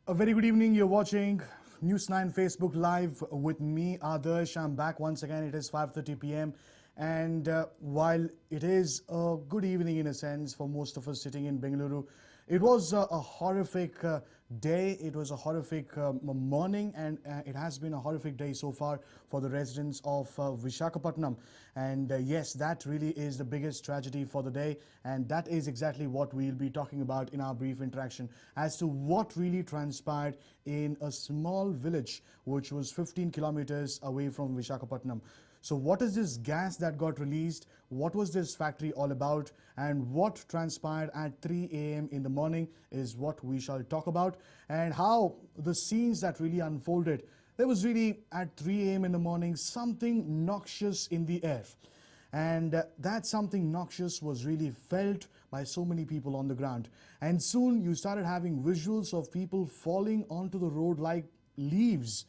A very good evening. You're watching News 9 Facebook Live with me, Adarsh. I'm back once again. It is 5:30 p.m. And while it is a good evening in a sense for most of us sitting in Bengaluru, it was a horrific day. It was a horrific morning, and it has been a horrific day so far for the residents of Visakhapatnam. And yes, that really is the biggest tragedy for the day, and that is exactly what we'll be talking about in our brief interaction as to what really transpired in a small village which was 15 kilometers away from Visakhapatnam. So what is this gas that got released? What was this factory all about? And what transpired at 3 a.m. in the morning is what we shall talk about, and how the scenes that really unfolded. There was really at 3 a.m. in the morning something noxious in the air. And that something noxious was really felt by so many people on the ground. And soon you started having visuals of people falling onto the road like leaves.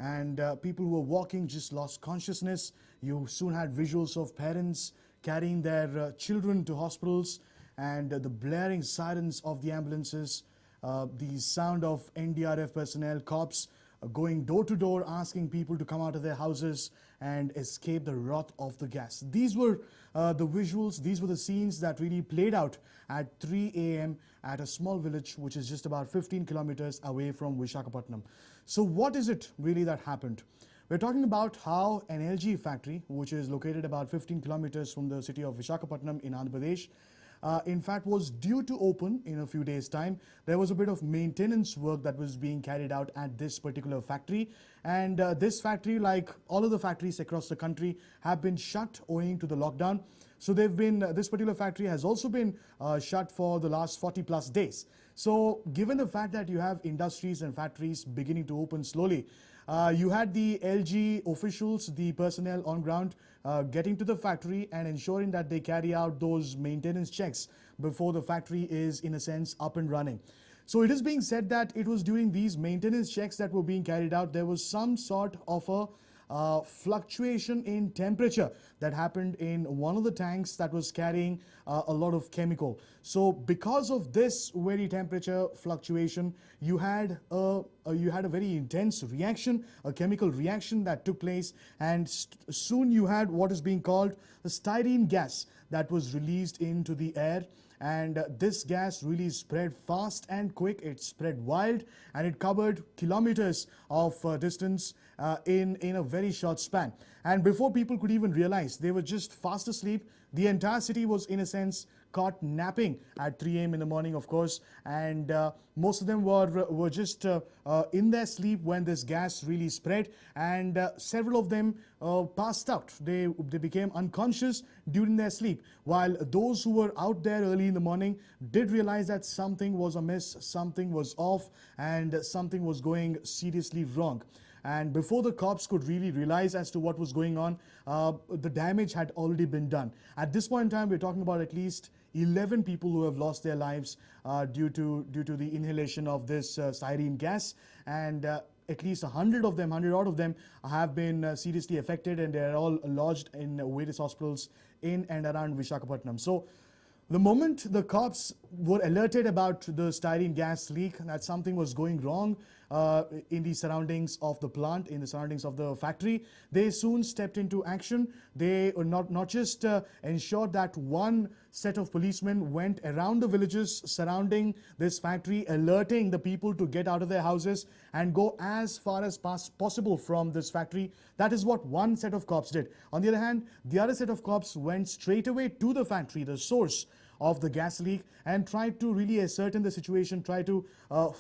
And people who were walking just lost consciousness. You soon had visuals of parents carrying their children to hospitals, and the blaring sirens of the ambulances, the sound of NDRF personnel, cops, going door to door asking people to come out of their houses and escape the wrath of the gas. These were the visuals, these were the scenes that really played out at 3 a.m. at a small village which is just about 15 kilometers away from Visakhapatnam. So what is it really that happened? We're talking about how an LG factory, which is located about 15 kilometers from the city of Visakhapatnam in Andhra Pradesh, in fact was due to open in a few days' time. There was a bit of maintenance work that was being carried out at this particular factory, and this factory, like all of the factories across the country, have been shut owing to the lockdown. So they've been, this particular factory has also been shut for the last 40 plus days. So given the fact that you have industries and factories beginning to open slowly, you had the LG officials, the personnel on ground, getting to the factory and ensuring that they carry out those maintenance checks before the factory is, in a sense, up and running. So it is being said that it was during these maintenance checks that were being carried out, there was some sort of a fluctuation in temperature that happened in one of the tanks that was carrying a lot of chemical. So because of this very temperature fluctuation, you had a very intense reaction, a chemical reaction that took place, and soon you had what is being called the styrene gas that was released into the air. And this gas really spread fast and quick. It spread wild, and it covered kilometers of distance in a very short span. And before people could even realize, they were just fast asleep. The entire city was, in a sense, caught napping at 3 a.m. in the morning, of course, and most of them were just in their sleep when this gas really spread, and several of them passed out. They became unconscious during their sleep, while those who were out there early in the morning did realize that something was amiss, something was off, and something was going seriously wrong. And before the cops could really realize as to what was going on, the damage had already been done. At this point in time, we're talking about at least 11 people who have lost their lives due to the inhalation of this styrene gas, and at least 100 odd of them have been seriously affected, and they are all lodged in various hospitals in and around Visakhapatnam. So the moment the cops were alerted about the styrene gas leak, that something was going wrong in the surroundings of the plant, in the surroundings of the factory, they soon stepped into action. They not just ensured that one set of policemen went around the villages surrounding this factory, alerting the people to get out of their houses and go as far as possible from this factory. That is what one set of cops did. On the other hand, the other set of cops went straight away to the factory, the source of the gas leak, and tried to really ascertain the situation, try to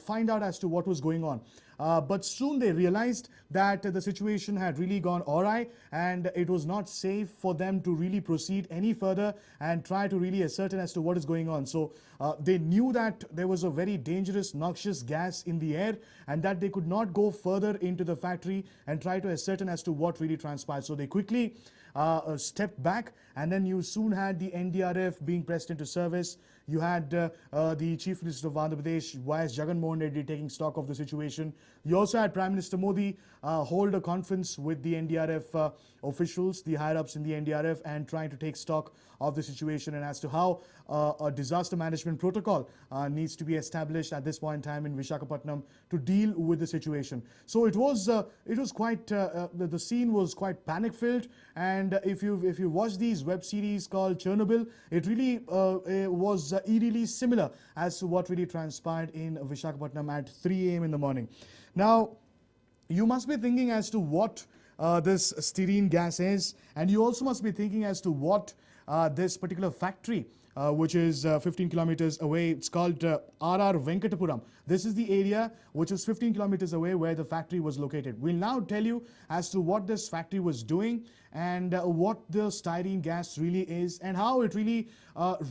find out as to what was going on. But soon they realized that the situation had really gone awry, and it was not safe for them to really proceed any further and try to really ascertain as to what is going on. So they knew that there was a very dangerous, noxious gas in the air, and that they could not go further into the factory and try to ascertain as to what really transpired. So they quickly stepped back, and then you soon had the NDRF being pressed into service. You had the Chief Minister of Andhra Pradesh, Y.S. Jagan Mohan Reddy, taking stock of the situation. You also had Prime Minister Modi hold a conference with the NDRF officials, the higher-ups in the NDRF, and trying to take stock of the situation and as to how a disaster management protocol needs to be established at this point in time in Visakhapatnam to deal with the situation. So it was quite the scene was quite panic-filled, and if you watch these web series called Chernobyl, it really was eerily similar as to what really transpired in Visakhapatnam at 3 a.m. in the morning. Now, you must be thinking as to what this styrene gas is, and you also must be thinking as to what this particular factory, which is 15 kilometers away, it's called R.R. Venkatapuram. This is the area which is 15 kilometers away where the factory was located. We'll now tell you as to what this factory was doing and what the styrene gas really is and how it really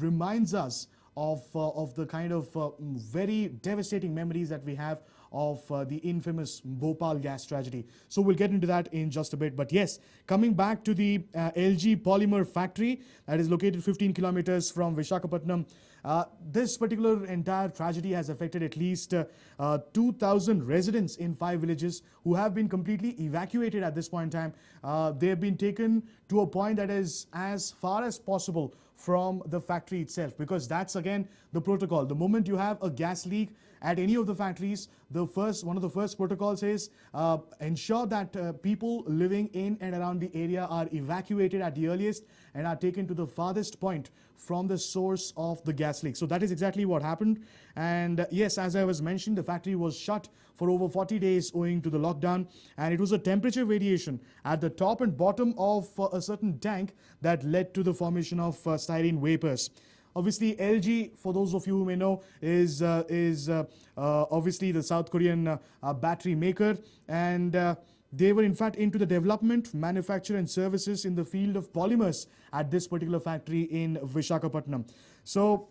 reminds us of the kind of very devastating memories that we have of the infamous Bhopal gas tragedy. So we'll get into that in just a bit. But yes, coming back to the LG polymer factory that is located 15 kilometers from Visakhapatnam, this particular entire tragedy has affected at least 2,000 residents in 5 villages who have been completely evacuated at this point in time. They have been taken to a point that is as far as possible from the factory itself, because that's again the protocol. The moment you have a gas leak at any of the factories, one of the first protocols is ensure that people living in and around the area are evacuated at the earliest and are taken to the farthest point from the source of the gas leak. So that is exactly what happened. And yes, as I was mentioning, the factory was shut for over 40 days owing to the lockdown, and it was a temperature variation at the top and bottom of a certain tank that led to the formation of styrene vapors. Obviously, LG, for those of you who may know, is obviously the South Korean battery maker, and they were in fact into the development, manufacture and services in the field of polymers at this particular factory in Visakhapatnam. So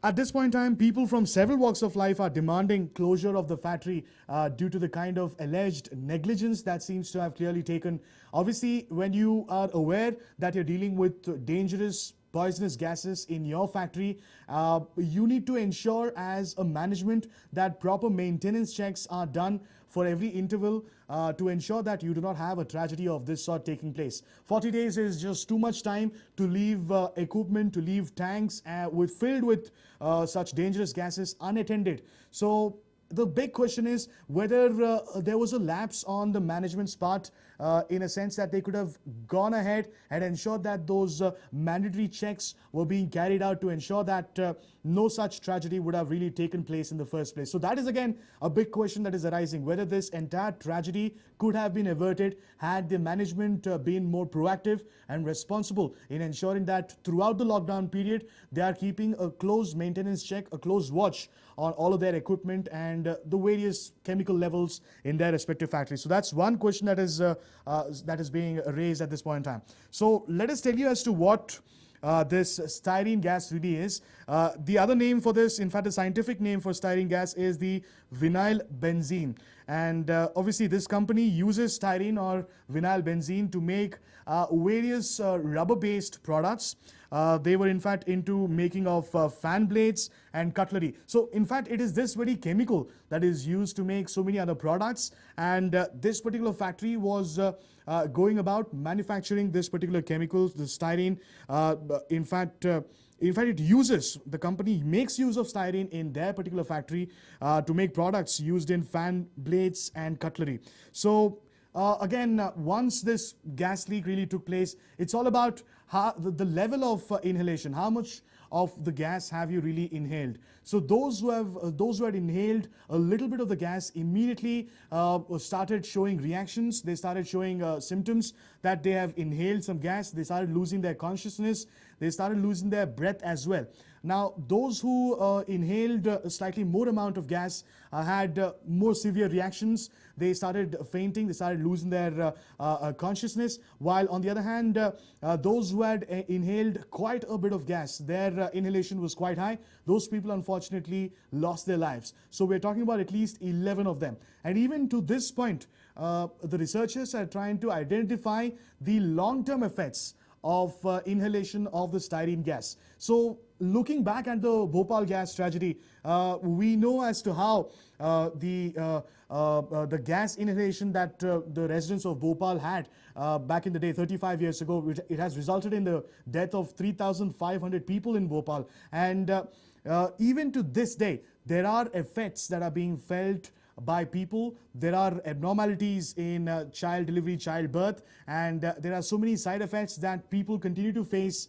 at this point in time, people from several walks of life are demanding closure of the factory due to the kind of alleged negligence that seems to have clearly taken. Obviously, when you are aware that you're dealing with dangerous poisonous gases in your factory, you need to ensure as a management that proper maintenance checks are done for every interval to ensure that you do not have a tragedy of this sort taking place. 40 days is just too much time to leave equipment, to leave tanks filled with such dangerous gases unattended. So the big question is whether there was a lapse on the management's part in a sense that they could have gone ahead and ensured that those mandatory checks were being carried out to ensure that no such tragedy would have really taken place in the first place. So that is again a big question that is arising, whether this entire tragedy could have been averted had the management been more proactive and responsible in ensuring that throughout the lockdown period they are keeping a close maintenance check, a close watch on all of their equipment and the various chemical levels in their respective factories. So that's one question that is being raised at this point in time. So let us tell you as to what this styrene gas really is. The other name for this, in fact the scientific name for styrene gas, is the vinyl benzene, and obviously this company uses styrene or vinyl benzene to make various rubber based products. They were in fact into making of fan blades and cutlery. So in fact it is this very chemical that is used to make so many other products, and this particular factory was going about manufacturing this particular chemical, the styrene. In fact, the company makes use of styrene in their particular factory to make products used in fan blades and cutlery. So again, once this gas leak really took place, it's all about the level of inhalation. How much of the gas have you really inhaled? So those who had inhaled a little bit of the gas immediately started showing reactions. They started showing symptoms that they have inhaled some gas. They started losing their consciousness. They started losing their breath as well. Now, those who inhaled a slightly more amount of gas had more severe reactions. They started fainting, they started losing their consciousness, while on the other hand, those who had inhaled quite a bit of gas, their inhalation was quite high. Those people unfortunately lost their lives. So we're talking about at least 11 of them. And even to this point, the researchers are trying to identify the long-term effects of inhalation of the styrene gas. So looking back at the Bhopal gas tragedy, we know as to how the gas inhalation that the residents of Bhopal had back in the day, 35 years ago, it has resulted in the death of 3,500 people in Bhopal. And even to this day, there are effects that are being felt by people. There are abnormalities in child delivery, childbirth, and there are so many side effects that people continue to face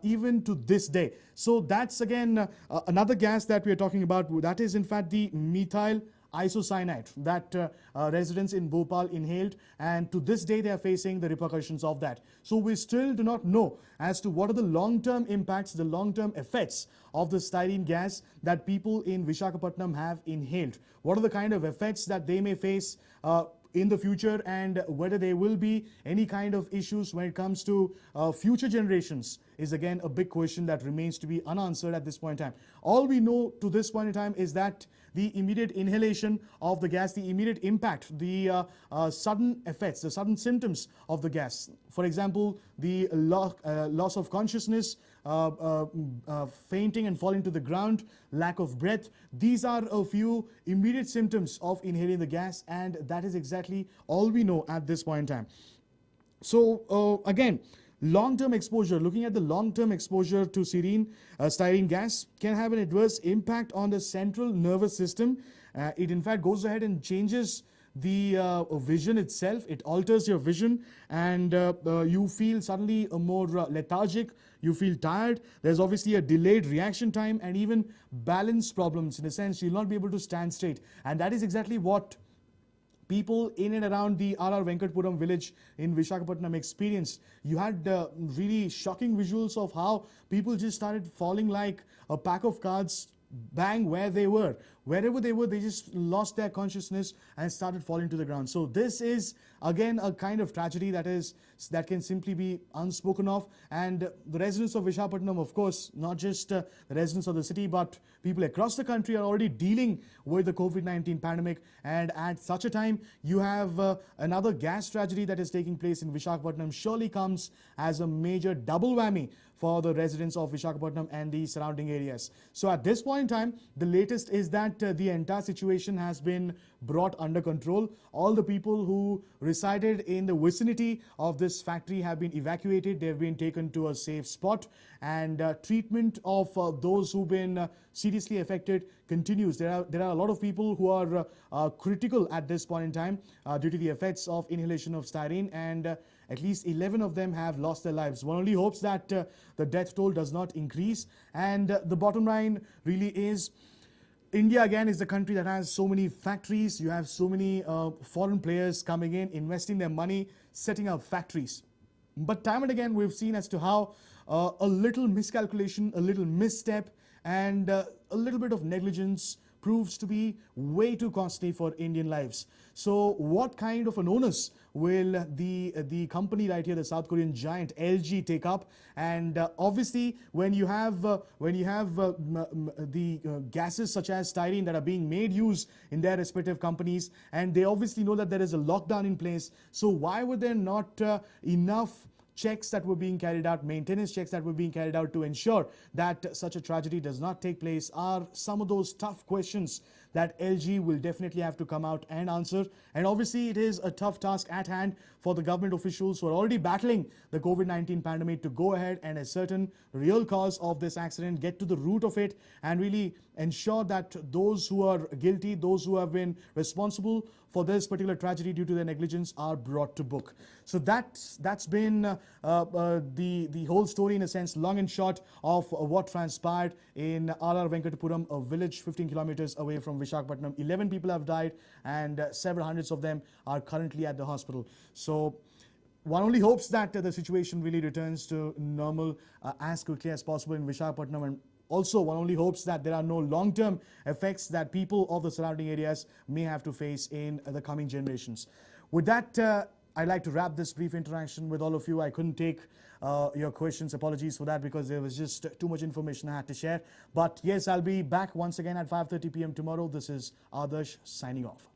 even to this day. So that's again another gas that we are talking about. That is in fact the methyl isocyanate that residents in Bhopal inhaled, and to this day they are facing the repercussions of that. So we still do not know as to what are the long-term impacts, the long-term effects of the styrene gas that people in Visakhapatnam have inhaled. What are the kind of effects that they may face in the future, and whether there will be any kind of issues when it comes to future generations is again a big question that remains to be unanswered at this point in time. All we know to this point in time is that the immediate inhalation of the gas, the immediate impact, the sudden effects, the sudden symptoms of the gas. For example, the loss of consciousness, fainting and falling to the ground, lack of breath. These are a few immediate symptoms of inhaling the gas, and that is exactly all we know at this point in time. So again, long-term exposure, looking at the long-term exposure to styrene gas can have an adverse impact on the central nervous system. It in fact goes ahead and changes the vision itself. It alters your vision, and you feel suddenly more lethargic, you feel tired. There's obviously a delayed reaction time and even balance problems. In a sense, you'll not be able to stand straight, and that is exactly what people in and around the R.R. Venkatapuram village in Visakhapatnam experienced. You had really shocking visuals of how people just started falling like a pack of cards, bang, where they were. Wherever they were, they just lost their consciousness and started falling to the ground. So this is again a kind of tragedy that can simply be unspoken of. And the residents of Visakhapatnam, of course, not just the residents of the city, but people across the country are already dealing with the COVID-19 pandemic. And at such a time, you have another gas tragedy that is taking place in Visakhapatnam surely comes as a major double whammy for the residents of Visakhapatnam and the surrounding areas. So at this point in time, the latest is that the entire situation has been brought under control. All the people who resided in the vicinity of this factory have been evacuated. They have been taken to a safe spot, and treatment of those who've been seriously affected continues. There are a lot of people who are critical at this point in time due to the effects of inhalation of styrene, and at least 11 of them have lost their lives. One only hopes that the death toll does not increase. And the bottom line really is, India again is the country that has so many factories. You have so many foreign players coming in, investing their money, setting up factories. But time and again, we've seen as to how a little miscalculation, a little misstep, and a little bit of negligence proves to be way too costly for Indian lives. So what kind of an onus will the company right here, the South Korean giant LG, take up? And obviously when you have the gases such as styrene that are being made use in their respective companies, and they obviously know that there is a lockdown in place, so why would there not enough checks that were being carried out, maintenance checks that were being carried out to ensure that such a tragedy does not take place, are some of those tough questions that LG will definitely have to come out and answer. And obviously it is a tough task at hand for the government officials who are already battling the COVID-19 pandemic to go ahead and ascertain the real cause of this accident, get to the root of it, and really ensure that those who are guilty, those who have been responsible for this particular tragedy due to their negligence, are brought to book. So that's been the whole story, in a sense, long and short, of what transpired in R.R. Venkatapuram, a village 15 kilometers away from Visakhapatnam. 11 people have died, and several hundreds of them are currently at the hospital. So one only hopes that the situation really returns to normal as quickly as possible in Visakhapatnam, and also one only hopes that there are no long-term effects that people of the surrounding areas may have to face in the coming generations. With that, I'd like to wrap this brief interaction with all of you. I couldn't take your questions. Apologies for that, because there was just too much information I had to share. But yes, I'll be back once again at 5:30 p.m. tomorrow. This is Adarsh signing off.